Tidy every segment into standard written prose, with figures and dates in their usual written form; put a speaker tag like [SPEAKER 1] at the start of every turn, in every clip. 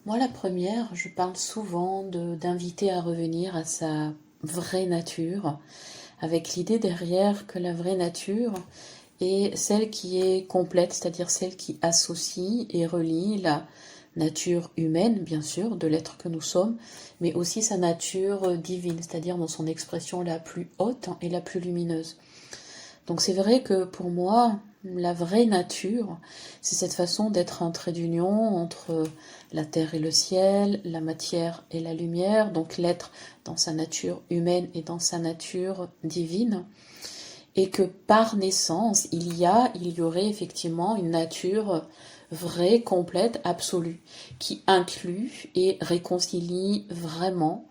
[SPEAKER 1] Moi, la première, je parle souvent d'inviter à revenir à sa vraie nature, avec l'idée derrière que la vraie nature est celle qui est complète, c'est-à-dire celle qui associe et relie la nature humaine, bien sûr, de l'être que nous sommes, mais aussi sa nature divine, c'est-à-dire dans son expression la plus haute et la plus lumineuse. Donc c'est vrai que pour moi, la vraie nature, c'est cette façon d'être un trait d'union entre la terre et le ciel, la matière et la lumière, donc l'être dans sa nature humaine et dans sa nature divine, et que par naissance, il y aurait effectivement une nature vraie, complète, absolue, qui inclut et réconcilie vraiment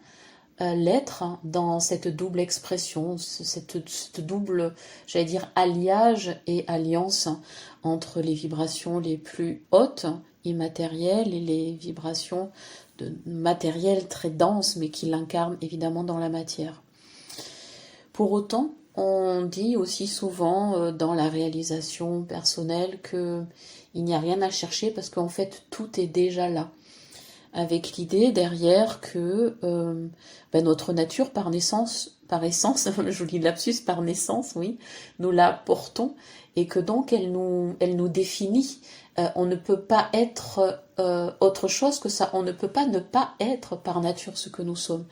[SPEAKER 1] l'être dans cette double expression, cette double, j'allais dire, alliage et alliance entre les vibrations les plus hautes, immatérielles, et les vibrations matérielles très denses, mais qui l'incarnent évidemment dans la matière. Pour autant, on dit aussi souvent dans la réalisation personnelle qu'il n'y a rien à chercher parce qu'en fait tout est déjà là, avec l'idée derrière que notre nature par naissance, par essence, je vous dis lapsus, par naissance, oui, nous la portons et que donc elle nous définit. On ne peut pas être autre chose que ça, on ne peut pas ne pas être par nature ce que nous sommes.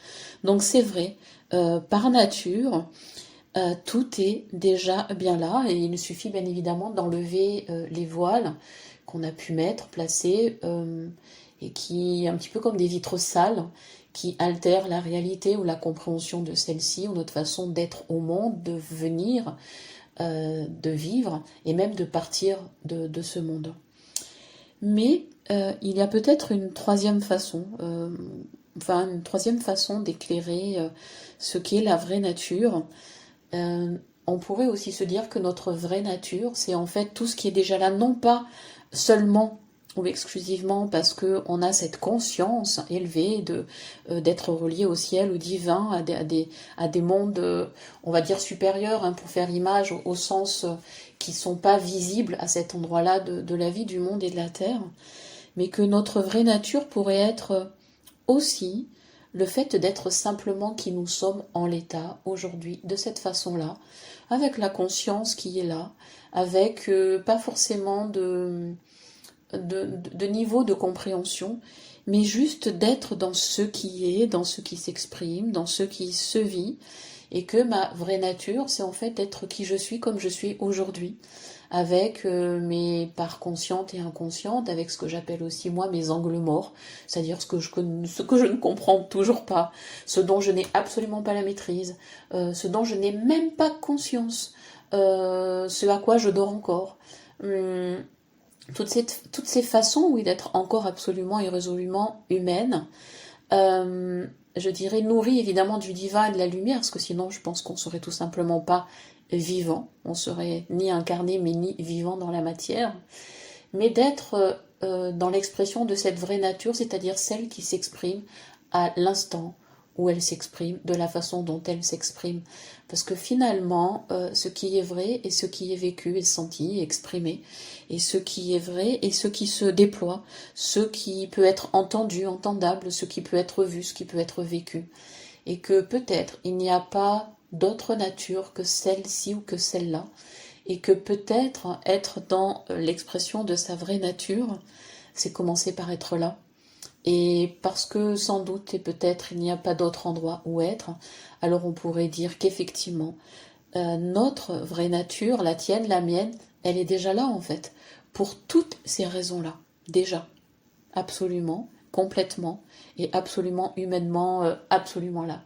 [SPEAKER 1] Donc c'est vrai, par nature, tout est déjà bien là et il suffit bien évidemment d'enlever les voiles qu'on a pu mettre, placer, et qui, un petit peu comme des vitres sales, qui altèrent la réalité ou la compréhension de celle-ci, ou notre façon d'être au monde, de venir, de vivre, et même de partir de ce monde. Mais il y a peut-être une troisième façon, une troisième façon d'éclairer ce qu'est la vraie nature. On pourrait aussi se dire que notre vraie nature, c'est en fait tout ce qui est déjà là, non pas seulement ou exclusivement parce qu'on a cette conscience élevée d'être relié au ciel, au divin, à des mondes, on va dire supérieurs, pour faire image au sens qui ne sont pas visibles à cet endroit-là de la vie, du monde et de la terre, mais que notre vraie nature pourrait être aussi le fait d'être simplement qui nous sommes en l'état aujourd'hui, de cette façon-là, avec la conscience qui est là, avec pas forcément de niveau de compréhension, mais juste d'être dans ce qui est, dans ce qui s'exprime, dans ce qui se vit, et que ma vraie nature, c'est en fait d'être qui je suis comme je suis aujourd'hui, avec mes parts conscientes et inconscientes, avec ce que j'appelle aussi moi mes angles morts, c'est-à-dire ce que je ne comprends toujours pas, ce dont je n'ai absolument pas la maîtrise, ce dont je n'ai même pas conscience, ce à quoi je dors encore. Toutes ces façons, oui, d'être encore absolument et résolument humaine, je dirais nourrie évidemment du divin et de la lumière, parce que sinon je pense qu'on serait tout simplement pas vivant, on serait ni incarné mais ni vivant dans la matière, mais d'être dans l'expression de cette vraie nature, c'est-à-dire celle qui s'exprime à l'instant où elle s'exprime, de la façon dont elle s'exprime. Parce que finalement, ce qui est vrai et ce qui est vécu et senti, exprimé, et ce qui est vrai et ce qui se déploie, ce qui peut être entendu, entendable, ce qui peut être vu, ce qui peut être vécu. Et que peut-être il n'y a pas d'autre nature que celle-ci ou que celle-là, et que peut-être être dans l'expression de sa vraie nature, c'est commencer par être là. Et parce que sans doute et peut-être il n'y a pas d'autre endroit où être, alors on pourrait dire qu'effectivement, notre vraie nature, la tienne, la mienne, elle est déjà là en fait, pour toutes ces raisons-là, déjà, absolument, complètement, et absolument humainement, absolument là.